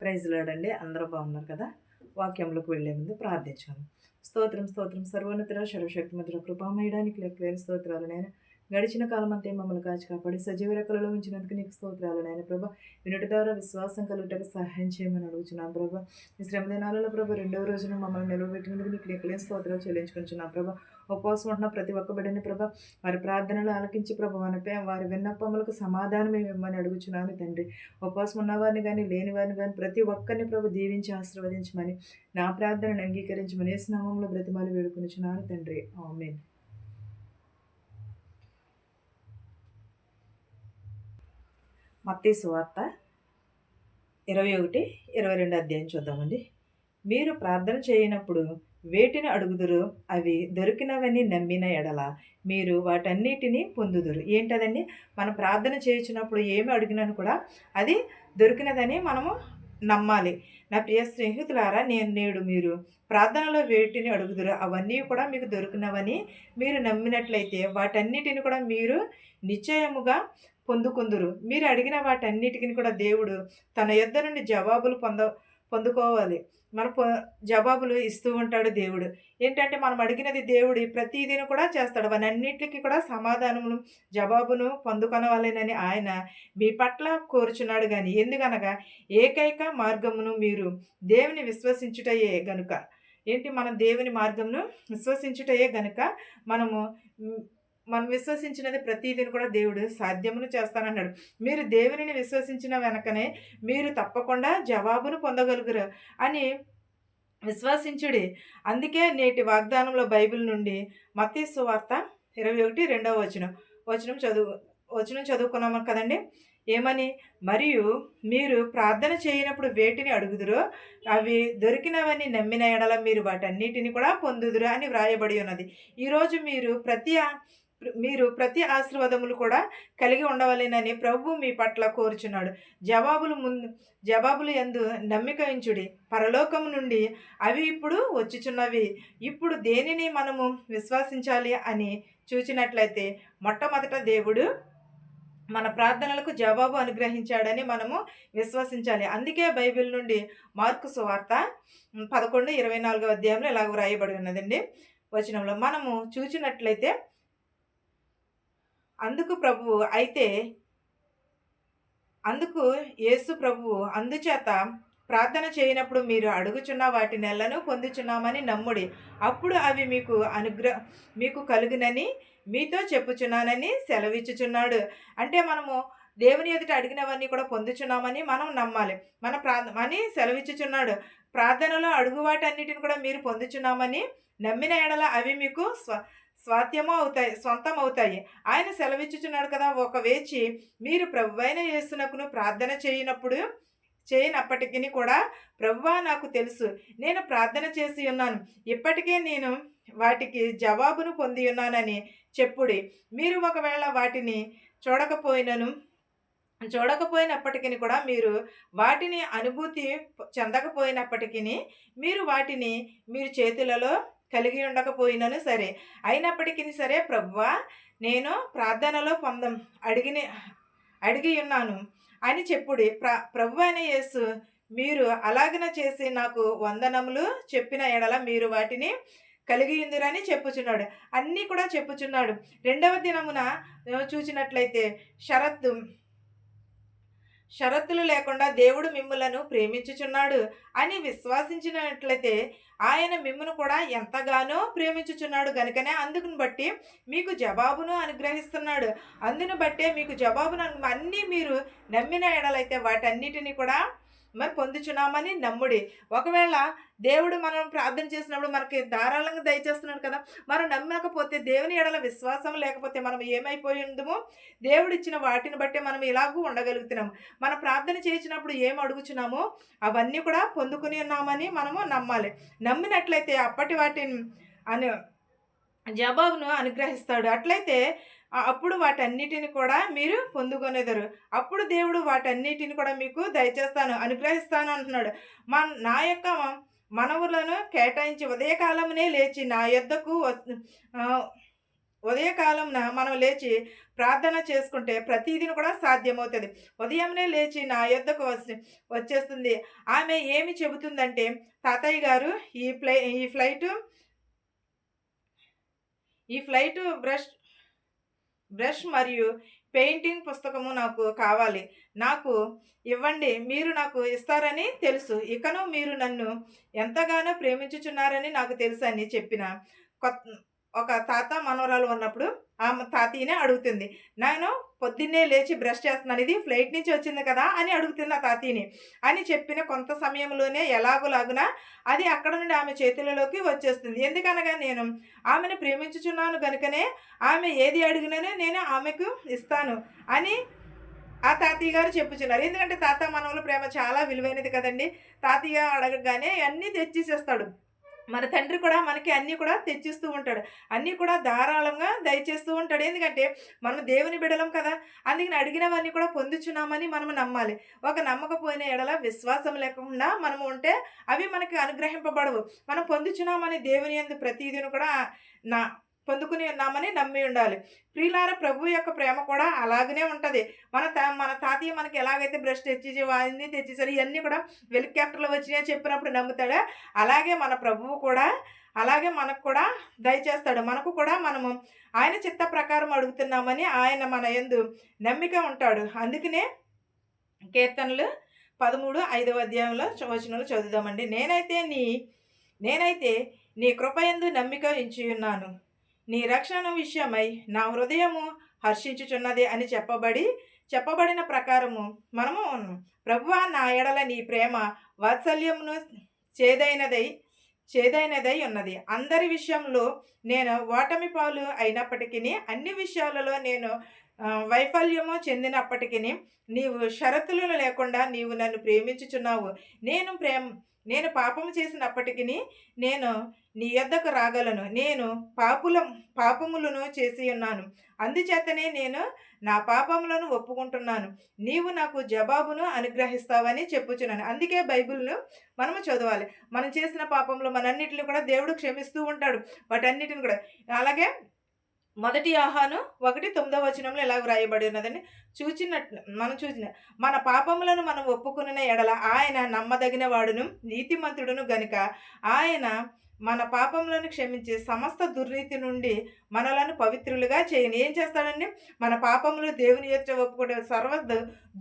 Praise lord. అందరూ బాగున్నారు కదా. వాక్యంలోకి వెళ్ళే ముందు ప్రార్థించాను. స్తోత్రం స్తోత్రం సర్వోన్నతుడ సర్వశక్తిమంతుడ కృపామయడానికి లెక్కలేని స్తోత్రాలు నాయన. గడిచిన కాలం అంతే మమ్మల్ని కాచి కాపాడి సజీవ రెక్కలలో ఉంచినందుకు నీకు స్తోత్రాలు నాయన. ప్రభా, వినుట ద్వారా విశ్వాసం కలుగుటకు సహాయం చేయమని అడుగుతున్నాం ప్రభా. ఈ శ్రమ దినాలలో ప్రభా రెండవ రోజున మమ్మల్ని నిలవబెట్టినందుకు నీకు లెక్కలేని స్తోత్రాలు చెల్లించుకుంటున్నాం ప్రభా. ఉపవాసం ఉంటున్న ప్రతి ఒక్క బిడ్డని ప్రభా, వారి ప్రార్థనలు ఆలకించి ప్రభా వారి విన్నపములకు సమాధానం ఇవ్వమని అడుగుచున్నాను తండ్రి. ఉపవాసం ఉన్నవారిని కానీ లేని వారిని కానీ ప్రతి ఒక్కరిని ప్రభు దీవించి ఆశీర్వదించమని, నా ప్రార్థనను అంగీకరించమని యేసు నామములో బ్రతిమాలి వేడుకొనుచున్నాను తండ్రి. ఆమేన్. మత్తయి సువార్త 21-22 అధ్యాయం చూద్దామండి. మీరు ప్రార్థన చేయనప్పుడు వేటిని అడుగుదురు అవి దొరికినవని నమ్మిన ఎడల మీరు వాటన్నిటిని పొందుదురు. ఏంటదండి? మనం ప్రార్థన చేయించినప్పుడు ఏమి అడిగినాను కూడా అది దొరికినదని మనము నమ్మాలి. నా ప్రియ స్నేహితులారా, నేడు మీరు ప్రార్థనలో వేటిని అడుగుదురు అవన్నీ కూడా మీకు దొరికినవని మీరు నమ్మినట్లయితే వాటన్నిటిని కూడా మీరు నిశ్చయముగా పొందుకుందురు. మీరు అడిగిన వాటన్నిటికి కూడా దేవుడు తన యొద్ద నుండి జవాబులు పొందుకోవాలి. మన జవాబులు ఇస్తూ ఉంటాడు దేవుడు. ఏంటంటే మనం అడిగినది దేవుడు ప్రతిదీని కూడా చేస్తాడు. అవన్నిటికీ కూడా సమాధానమును జవాబును పొందుకొనవాలేనని ఆయన మీ పట్ల కోరుచున్నాడు. కానీ ఎందుకనగా ఏకైక మార్గమును మీరు దేవుని విశ్వసించుటయే గనుక మనం దేవుని మార్గమును విశ్వసించుటయే గనుక మనం విశ్వసించినది ప్రతిదీని కూడా దేవుడు సాధ్యమును చేస్తానన్నాడు. మీరు దేవునిని విశ్వసించిన వెనకనే మీరు తప్పకుండా జవాబును పొందగలుగురు అని విశ్వసించుడి. అందుకే నేటి వాగ్దానంలో బైబిల్ నుండి మత్తయి సువార్త 21:2 వచనం చదువుకున్నాము కదండి. ఏమని? మరియు మీరు ప్రార్థన చేయనప్పుడు వేటిని అడుగుదురో అవి దొరికినవని నమ్మిన ఎడల మీరు వాటన్నిటిని కూడా పొందుదురు అని వ్రాయబడి ఉన్నది. ఈరోజు మీరు ప్రతి ఆశీర్వాదములు కూడా కలిగి ఉండవలెనని ప్రభువు మీ పట్ల కోరుచున్నాడు. జవాబులు యందు నమ్మిక ఉంచుడి. పరలోకము నుండి అవి ఇప్పుడు వచ్చుచున్నవి. ఇప్పుడు దేనిని మనము విశ్వసించాలి అని చూచినట్లయితే మొట్టమొదట దేవుడు మన ప్రార్థనలకు జవాబు అనుగ్రహించాడని మనము విశ్వసించాలి. అందుకే బైబిల్ నుండి మార్కు సువార్త 11:24 అధ్యాయంలో ఇలాగ వ్రాయబడి ఉన్నదండి. వచనంలో మనము చూచినట్లయితే అందుకు యేసు ప్రభువు అందుచేత ప్రార్థన చేయనప్పుడు మీరు అడుగుచున్న వాటి నెలను పొందుచున్నామని నమ్ముడి. అప్పుడు అవి మీకు కలుగునని మీతో చెప్పుచున్నానని సెలవిచ్చుచున్నాడు. అంటే మనము దేవుని ఎదుట అడిగినవన్నీ కూడా పొందుచున్నామని మనం నమ్మాలి. అని సెలవిచ్చుచున్నాడు. ప్రార్థనలో అడుగు వాటన్నిటిని కూడా మీరు పొందుచున్నామని నమ్మిన ఎడల అవి మీకు సొంతం అవుతాయి. ఆయన సెలవిచ్చుచున్నాడు కదా. ఒక వేచి మీరు ప్రభువైన యేసునకును ప్రార్థన చేయనప్పటికీ కూడా ప్రభువా నాకు తెలుసు, నేను ప్రార్థన చేసి ఉన్నాను, ఇప్పటికే నేను వాటికి జవాబును పొంది ఉన్నానని చెప్పుడి. మీరు ఒకవేళ వాటిని చూడకపోయినప్పటికీ కూడా మీరు వాటిని అనుభూతి చెందకపోయినప్పటికీ మీరు వాటిని మీరు చేతులలో కలిగి ఉండకపోయినను సరే, అయినప్పటికీ సరే ప్రభువా నేను ప్రార్థనలో అడిగి ఉన్నాను అని చెప్పుడి. ప్రభు అయిన యేసు మీరు అలాగన చేసి నాకు వందనములు చెప్పిన ఎడల మీరు వాటిని కలిగి ఉందిరని చెప్పుచున్నాడు. అన్నీ కూడా చెప్పుచున్నాడు. రెండవ దినమున చూసినట్లయితే షరతులు లేకుండా దేవుడు మిమ్ములను ప్రేమించుచున్నాడు అని విశ్వసించినట్లయితే ఆయన మిమ్మును కూడా ఎంతగానో ప్రేమించుచున్నాడు గనుకనే అందుకుని బట్టి మీకు జవాబును అనుగ్రహిస్తున్నాడు. అందును బట్టే మీకు జవాబును అన్నీ మీరు నమ్మిన ఎడలైతే వాటన్నిటిని కూడా పొందుచున్నామని నమ్ముడి. ఒకవేళ దేవుడు మనం ప్రార్థన చేసినప్పుడు మనకి ధారాళంగా దయచేస్తున్నాడు కదా. మనం నమ్మకపోతే, దేవుని ఎడల విశ్వాసం లేకపోతే మనం ఏమైపోయి ఉందమో దేవుడు ఇచ్చిన వాటిని బట్టి మనం ఇలాగూ ఉండగలుగుతున్నాము. మనం ప్రార్థన చేయించినప్పుడు ఏం అడుగుచున్నామో అవన్నీ కూడా పొందుకుని ఉన్నామని మనము నమ్మాలి. నమ్మినట్లయితే అప్పటి వాటిని జవాబును అనుగ్రహిస్తాడు. అట్లయితే అప్పుడు వాటన్నిటిని కూడా మీరు పొందుకొనేదరు. అప్పుడు దేవుడు వాటన్నిటిని కూడా మీకు దయచేస్తాను, అనుగ్రహిస్తాను అంటున్నాడు. నా యొక్క మనవులను కేటాయించి ఉదయకాలమునే లేచి నా యొద్దకు ఉదయకాలంన మనం లేచి ప్రార్థన చేసుకుంటే ప్రతిదిన కూడా సాధ్యమవుతుంది. ఉదయంనే లేచి నా యొద్దకు వచ్చేస్తుంది. ఆమె ఏమి చెబుతుందంటే, తాతయ్య గారు ఈ ఫ్లైటు బ్రష్ బ్రష్ మరియు పెయింటింగ్ పుస్తకము నాకు కావాలి. నాకు ఇవ్వండి. మీరు నాకు ఇస్తారని తెలుసు. ఇకను మీరు నన్ను ఎంతగానో ప్రేమించుచున్నారని నాకు తెలుసని చెప్పిన కొత్ ఒక తాత, మనవరాలు ఉన్నప్పుడు ఆమె తాతయ్యనే అడుగుతుంది. నేను పొద్దున్నే లేచి బ్రష్ చేస్తున్నాను. ఇది ఫ్లైట్ నుంచి వచ్చింది కదా! అని అడుగుతుంది ఆ తాతయ్యని. అని చెప్పిన కొంత సమయంలోనే ఎలాగోలాగున అది అక్కడ నుండి ఆమె చేతులలోకి వచ్చేస్తుంది. ఎందుకనగా నేను ఆమెను ప్రేమించుచున్నాను గనుకనే ఆమె ఏది అడిగినను నేను ఆమెకు ఇస్తాను అని ఆ తాతయ్య గారు చెప్పుచున్నారు. ఎందుకంటే తాత, మనవల ప్రేమ చాలా విలువైనది కదండీ! తాతయ్య అడగగానే అన్నీ తెచ్చిచ్చేస్తాడు. మన తండ్రి కూడా మనకి అన్నీ కూడా తెచ్చిస్తూ ఉంటాడు. అన్నీ కూడా ధారాళంగా దయచేస్తూ ఉంటాడు. ఎందుకంటే మనం దేవుని బిడ్డలం కదా! అందుకని అడిగినవన్నీ కూడా పొందుచున్నామని మనము నమ్మాలి. ఒక నమ్మకపోయిన ఎడల విశ్వాసం లేకుండా మనము ఉంటే అవి మనకి అనుగ్రహింపబడవు. మనం పొందుచున్నామని దేవుని యందు ప్రతిదిన కూడా నా పొందుకుని ఉన్నామని నమ్మి ఉండాలి. ప్రియులారా, ప్రభువు యొక్క ప్రేమ కూడా అలాగనే ఉంటది. మన తాతయ్య మనకి ఎలాగైతే బ్రష్ తెచ్చిచ్చి అన్నీ తెచ్చేసారు, ఇవన్నీ కూడా హెలికాప్టర్‌లో వచ్చినాయని చెప్పినప్పుడు నమ్ముతాడా? అలాగే మన ప్రభువు కూడా అలాగే మనకు కూడా దయచేస్తాడు. మనకు కూడా మనము ఆయన చిత్త ప్రకారం అడుగుతున్నామని ఆయన మన యందు నమ్మిక ఉంటాడు. అందుకనే కీర్తనలు 13 5వ అధ్యాయంలో వచనాలు చదువుదామండి. నేనైతే నీ కృపయందు నమ్మిక ఉంచియున్నాను. నీ రక్షణ విషయమై నా హృదయము హర్షించుచున్నది అని చెప్పబడిన ప్రకారము మనము ప్రభువా, నా ఎడల నీ ప్రేమ వాత్సల్యమును చేదైనదై ఉన్నది. అందరి విషయంలో నేను ఓటమి పాలు అయినప్పటికీ, అన్ని విషయాలలో నేను వైఫల్యము చెందినప్పటికీ, నీవు షరతులు లేకుండా నీవు నన్ను ప్రేమించుచున్నావు. నేను పాపము చేసినప్పటికీ నేను నీ యొద్దకు రాగలను. నేను పాపములను చేసి ఉన్నాను. అందుచేతనే నేను నా పాపములను ఒప్పుకుంటున్నాను. నీవు నాకు జవాబును అనుగ్రహిస్తావని చెప్పుచున్నాను. అందుకే బైబిల్ను మనము చదవాలి. మనం చేసిన పాపంలో మనన్నిటిని కూడా దేవుడు క్షమిస్తూ ఉంటాడు. వాటన్నిటిని కూడా అలాగే మొదటి యోహాను 1:9 ఇలా వ్రాయబడి ఉన్నదండి. చూచిన మన పాపములను మనం ఒప్పుకున్న ఎడల ఆయన నమ్మదగిన వాడును నీతిమంతుడును గనుక ఆయన మన పాపములను క్షమించి సమస్త దుర్నీతి నుండి మనలను పవిత్రులుగా చేయను. ఏం చేస్తాడండి? మన పాపములు దేవుని ఎదుట ఒప్పుకుంటే సర్వ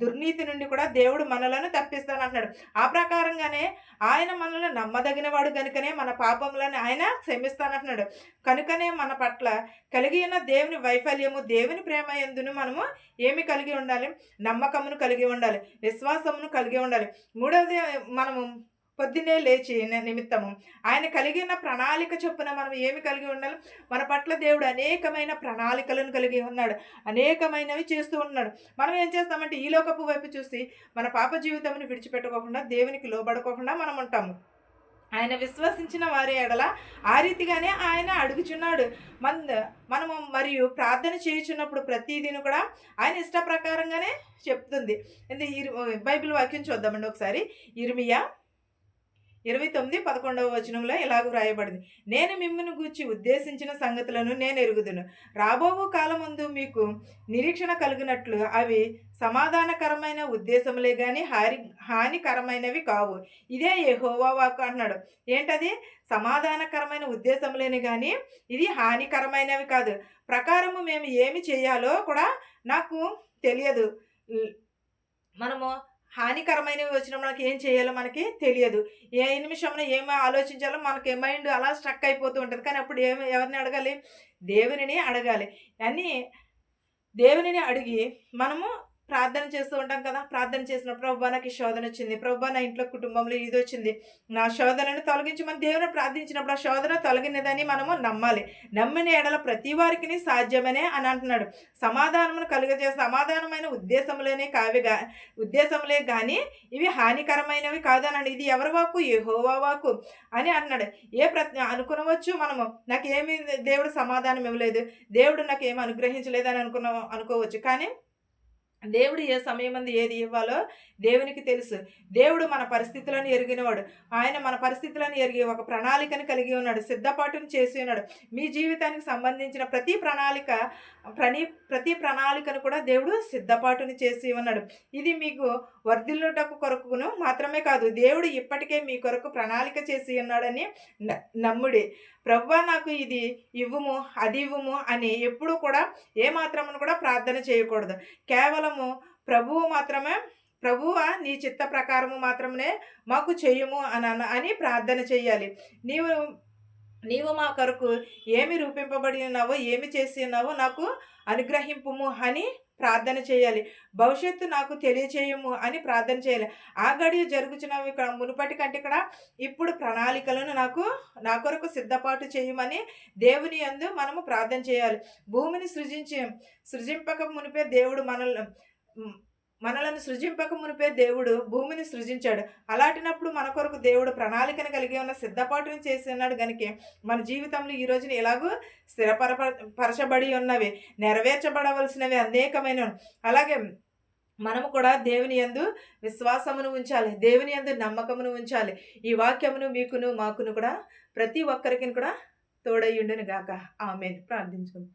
దుర్నీతి నుండి కూడా దేవుడు మనలను తప్పిస్తానంటున్నాడు. ఆ ప్రకారంగానే ఆయన మనల్ని నమ్మదగిన వాడు కనుకనే మన పాపములను ఆయన క్షమిస్తానంటున్నాడు. కనుకనే మన పట్ల కలిగి ఉన్న దేవుని వైఫల్యము, దేవుని ప్రేమ యందును మనము ఏమి కలిగి ఉండాలి? నమ్మకమును కలిగి ఉండాలి, విశ్వాసమును కలిగి ఉండాలి. మూడవది, మనము పొద్దున్నే లేచి నిమిత్తము ఆయన కలిగి ఉన్న ప్రణాళిక చొప్పున మనం ఏమి కలిగి ఉండాలి? మన పట్ల దేవుడు అనేకమైన ప్రణాళికలను కలిగి ఉన్నాడు. అనేకమైనవి చేస్తూ ఉన్నాడు. మనం ఏం చేస్తామంటే ఈ లోకపు వైపు చూసి మన పాప జీవితంను విడిచిపెట్టుకోకుండా, దేవునికి లోబడుకోకుండా మనం ఉంటాము. ఆయన విశ్వసించిన వారి ఎడల ఆ రీతిగానే ఆయన అడుగుచున్నాడు. మనము మరియు ప్రార్థన చేయుచున్నప్పుడు ప్రతిదిన కూడా ఆయన ఇష్ట ప్రకారంగానే చెప్తుంది. బైబిల్ వాక్యం చూద్దామండి ఒకసారి. ఇర్మియా 29:11 ఇలాగ వ్రాయబడింది. నేను మిమ్మును గూర్చి ఉద్దేశించిన సంగతులను నేను ఎరుగుదును. రాబోవు కాలమందు మీకు నిరీక్షణ కలిగినట్లు అవి సమాధానకరమైన ఉద్దేశములే గాని హానికరమైనవి కావు. ఇదే యెహోవా వాక్కు అంటున్నాడు. ఏంటది? సమాధానకరమైన ఉద్దేశములేని కానీ ఇది హానికరమైనవి కాదు. ప్రకారము మేము ఏమి చేయాలో కూడా నాకు తెలియదు. మనము హానికరమైనవి వచ్చినప్పుడు మనకి ఏం చేయాలో మనకి తెలియదు. ఏ నిమిషంలో ఏమి ఆలోచించాలో మనకి మైండ్ అలా స్ట్రక్ అయిపోతూ ఉంటుంది. కానీ అప్పుడు ఎవరిని అడగాలి? దేవునిని అడగాలి. దేవునిని అడిగి మనము ప్రార్థన చేస్తూ ఉంటాం కదా. ప్రార్థన చేసినప్పుడు ప్రభువా, నాకు ఈ శోధన వచ్చింది, ప్రభువా నా ఇంట్లో కుటుంబంలో ఇది వచ్చింది, నా శోధనను తొలగించి మనం దేవుని ప్రార్థించినప్పుడు ఆ శోధన తొలగినదని మనము నమ్మాలి. నమ్మిన ఎడల ప్రతి వారికి సాధ్యమనే అని అంటున్నాడు. సమాధానమును సమాధానమైన ఉద్దేశములే కానీ ఇవి హానికరమైనవి కాదన్నాడు. ఇది ఎవరి వాక్కు? యెహోవా వాక్కు అని అన్నాడు. అనుకునవచ్చు మనము, నాకేమీ దేవుడు సమాధానం ఇవ్వలేదు, దేవుడు నాకేమి అనుగ్రహించలేదు అని అనుకోవచ్చు. కానీ దేవుడు ఏ సమయమందు ఏది ఇవ్వాలో దేవునికి తెలుసు. దేవుడు మన పరిస్థితులను ఎరిగినవాడు. ఆయన మన పరిస్థితులను ఎరిగి ఒక ప్రణాళికను కలిగి ఉన్నాడు. సిద్ధపాటును చేసి ఉన్నాడు. మీ జీవితానికి సంబంధించిన ప్రతి ప్రణాళికను కూడా దేవుడు సిద్ధపాటుని చేసి ఉన్నాడు. ఇది మీకు వర్ధిల్లుటకు కొరకును మాత్రమే కాదు, దేవుడు ఇప్పటికే మీ కొరకు ప్రణాళిక చేసి ఉన్నాడని నమ్ముడి. ప్రభువా నాకు ఇది ఇవ్వుము, అది ఇవ్వుము అని ఎప్పుడూ కూడా ఏ మాత్రమును కూడా ప్రార్థన చేయకూడదు. కేవలము ప్రభువా నీ చిత్త ప్రకారము మాత్రమే మాకు చెయ్యము అని ప్రార్థన చేయాలి. నీవు మా కొరకు ఏమి రూపింపబడి ఉన్నావో, ఏమి చేసి ఉన్నావో నాకు అనుగ్రహింపుము అని ప్రార్థన చేయాలి. భవిష్యత్తు నాకు తెలియచేయము అని ప్రార్థన చేయాలి. ఆ గడియ జరుగుచున్నవి ఇక్కడ మునుపటి కంటే ఇక్కడ ఇప్పుడు ప్రణాళికలను నా కొరకు సిద్ధపాటు చేయమని దేవుని యందు మనము ప్రార్థన చేయాలి. భూమిని సృజింపక మునిపే దేవుడు మనలను సృజింపక మునిపే దేవుడు భూమిని సృజించాడు. అలాంటినప్పుడు మన కొరకు దేవుడు ప్రణాళికను కలిగి ఉన్న సిద్ధపాటును చేసి ఉన్నాడు గనుక మన జీవితంలో ఈ రోజున ఎలాగూ పరచబడి ఉన్నవి, నెరవేర్చబడవలసినవి అనేకమైనవి. అలాగే మనము కూడా దేవుని యందు విశ్వాసమును ఉంచాలి, దేవుని యందు నమ్మకమును ఉంచాలి. ఈ వాక్యమును మీకును మాకును కూడా ప్రతి ఒక్కరికి కూడా తోడయ్యుండును గాక. ఆమేన్. ప్రార్థించుకుందాం.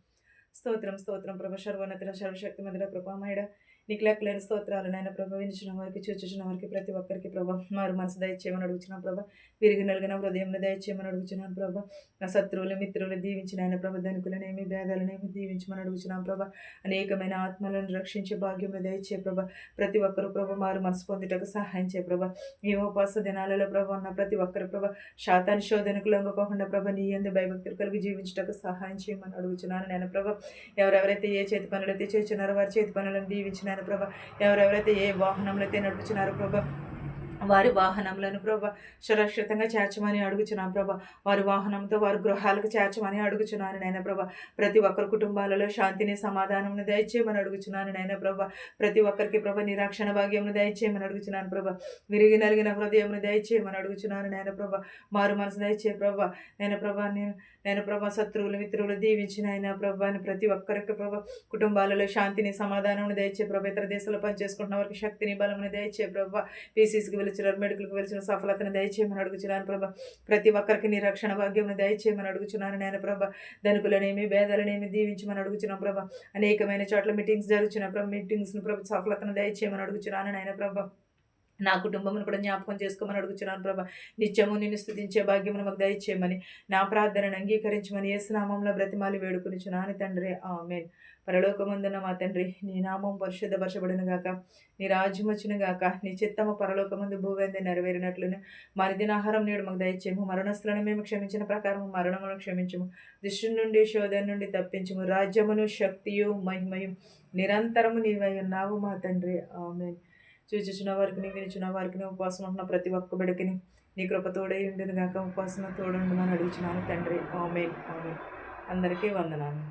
స్తోత్రం స్తోత్రం ప్రభు, సర్వోన్నతుడ సర్వశక్తిమంతుడ కృపామయుడ, నీకు లెక్కలేని స్తోత్రాలు నాయన ప్రభు. వినిచిన వారికి, చూచుచిన వారికి, ప్రతి ఒక్కరికి ప్రభా మారు మనసు దయచేయమని అడుగుతున్నాను ప్రభా. విరిగి నలిగిన హృదయంలో దయచేయమని అడుగుతున్నాను ప్రభా. నా శత్రువులు మిత్రులు దీవించిన ఆయన ప్రభా, ధనికులనేమి భేదాలనేమి దీవించమని అడుగుతున్నాను ప్రభా. అనేకమైన ఆత్మలను రక్షించే భాగ్యంలో దయచే ప్రభా. ప్రతి ఒక్కరు ప్రభా మారు మనసు పొందుటకు సహాయం చేయ ప్రభా. ఈ ఉపవాస దినాలలో ప్రభా ఉన్న ప్రతి ఒక్కరు ప్రభా శాతాన్ని శోధనకు లొంగకోకుండా ప్రభా నీ యందు భయభక్తులు కలిగి జీవించటకు సహాయం చేయమని అడుగుతున్నాను నేను ప్రభా. ఎవరెవరైతే ఏ చేతి పనులైతే చేస్తున్నారో వారి చేతి పనులను దీవించిన ప్రభా. ఎవరెవరైతే ఏ వాహనంలో అయితే నడుపుచున్నారో ప్రభా, వారి వాహనములను ప్రభా సురక్షితంగా చేర్చమని అడుగుచున్నాను ప్రభా. వారి వాహనంతో వారి గృహాలకు చేర్చమని అడుగుచున్నాను నాయన ప్రభా. ప్రతి ఒక్కరి కుటుంబాలలో శాంతిని సమాధానమును దయచేయమని అడుగుచున్నాను నాయన ప్రభా. ప్రతి ఒక్కరికి ప్రభా నిరాక్షణ భాగ్యమును దయచేయమని అడుగుచున్నాను ప్రభా. విరిగి నలిగిన హృదయమును దయచేయమని అడుగుచున్నాను నాయన ప్రభా. మారు మనసు దయచే ప్రభా. నేను ప్రభా శత్రువులు మిత్రులు దీవించిన ఆయన ప్రభా అని ప్రతి ఒక్కరికి ప్రభా కుటుంబాలలో శాంతిని సమాధానమును దయచే ప్రభా. ఇతర దేశాల్లో పనిచేసుకుంటున్న వారికి శక్తిని బలమును దయచే ప్రభా. పీసీసీకి వెలుచున్నారు, మెడికల్కి వెలిచిన సఫలతను దయచేయమని అడుగుచున్నాను ప్రభా. ప్రతి ఒక్కరికి నీ రక్షణ భాగ్యమును దయచేయమని అడుగుచున్నాను నేను ప్రభా. ధనికులనేమి భేదాలనేమి దీవించమని అడుగుచున్నాం ప్రభా. అనేకమైన చోట్ల మీటింగ్స్ జరుగుతున్న ప్రభా, మీటింగ్స్ను ప్రభు సఫలతను దయచేయమని అడుగుచున్నాను నాయన ప్రభా. నా కుటుంబమును కూడా జ్ఞాపకం చేసుకోమని అడుగుచున్నాను ప్రభా. నిత్యము నిన్ను స్తుతించే భాగ్యమును మాకు దయచేయమని, నా ప్రార్థనను అంగీకరించమని యేసు నామములో బ్రతిమాలి వేడుకొనుచున్నాను తండ్రి. ఆమేన్. పరలోకమందున్న మా తండ్రి, నీ నామం పరిశుద్ధపరచబడును గాక, నీ రాజ్యం వచ్చును గాక, నీ చిత్తము పరలోకమందు భూవెందు నెరవేరినట్లును మా దినాహారం నేడు మాకు దయచేయము. మరణస్థులను మేము క్షమించిన ప్రకారము మరణమును క్షమించము. దుష్టు నుండి శోధన నుండి తప్పించము. రాజ్యమును శక్తియు మహిమయు నిరంతరము నీవై ఉన్నావు మా తండ్రి. ఆమేన్. చూచుచున్న వారికి, వినిచున్న వారికి, ఉపవాసం ఉంటున్న ప్రతి ఒక్క బిడ్డకిని నీ కృప తోడై ఉండును గాక. ఉపవాసం తోడుండమని అడుగుచున్నాను తండ్రి. ఆమేన్. ఆమేన్. అందరికీ వందనాలు.